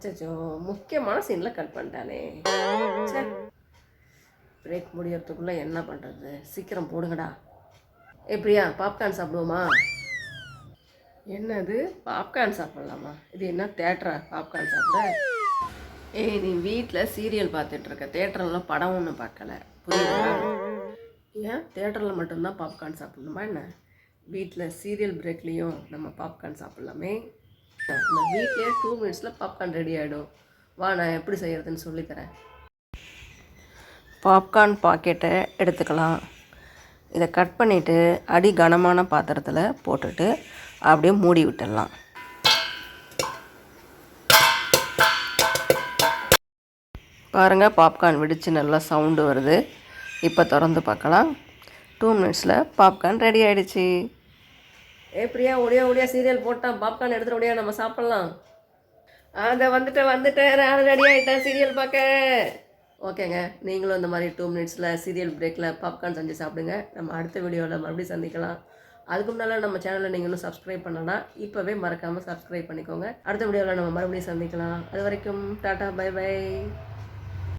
அச்சச்சோ! முக்கியமான சீன்ல கட் பண்ணிட்டானே! ச்சே! பிரேக் முடியறதுக்குள்ள என்ன பண்ணுறது? சீக்கிரம் போடுங்கடா. பிரியா, பாப்கார்ன் சாப்பிடுவோமா? என்னது பாப்கார்ன் சாப்பிட்லாமா? இது என்ன தேட்டரா பாப்கார்ன் சாப்பிட? நீ வீட்டில் சீரியல் பார்த்துட்ருக்க, தேட்டர்லாம் படம் ஒன்றும் பார்க்கல, புரியுதா? ஏன் தேட்டரில் மட்டும்தான் பாப்கார்ன் சாப்பிட்ணுமா என்ன? வீட்டில் சீரியல் பிரேக்லேயும் நம்ம பாப்கார்ன் சாப்பிட்லாமே. நம்ம வீட்லேயே 2 மினிட்ஸில் பாப்கார்ன் ரெடி ஆகிடும். வா, நான் எப்படி செய்கிறதுன்னு சொல்லித்தரேன். பாப்கார்ன் பாக்கெட்டை எடுத்துக்கலாம். இதை கட் பண்ணிவிட்டு அடி கனமான பாத்திரத்தில் போட்டுட்டு அப்படியே மூடி விட்டுடலாம். பாருங்கள், பாப்கார்ன் வெடித்து நல்லா சவுண்டு வருது. இப்போ திறந்து பார்க்கலாம். 2 மினிட்ஸில் பாப்கார்ன் ரெடி ஆகிடுச்சு. பிரியா, ஒடியா சீரியல் போட்டான், பாப்கார்ன் எடுத்துகிட்டு ஒடியா, நம்ம சாப்பிட்லாம். அதை வந்துட்டேன் நான் ரெடி ஆகிட்டேன் சீரியல் பார்க்க. ஓகேங்க, நீங்களும் இந்த மாதிரி 2 மினிட்ஸில் சீரியல் பிரேக்கில் பாப்கார்ன் செஞ்சு சாப்பிடுங்க. நம்ம அடுத்த வீடியோவில் மறுபடியும் சந்திக்கலாம். அதுக்கு முன்னால் நம்ம சேனலை நீங்கள் இன்னும் சப்ஸ்கிரைப் பண்ணனா இப்போவே மறக்காமல் சப்ஸ்கிரைப் பண்ணிக்கோங்க. அடுத்த வீடியோவில் நம்ம மறுபடியும் சந்திக்கலாம். அது வரைக்கும் டாட்டா, பை பை.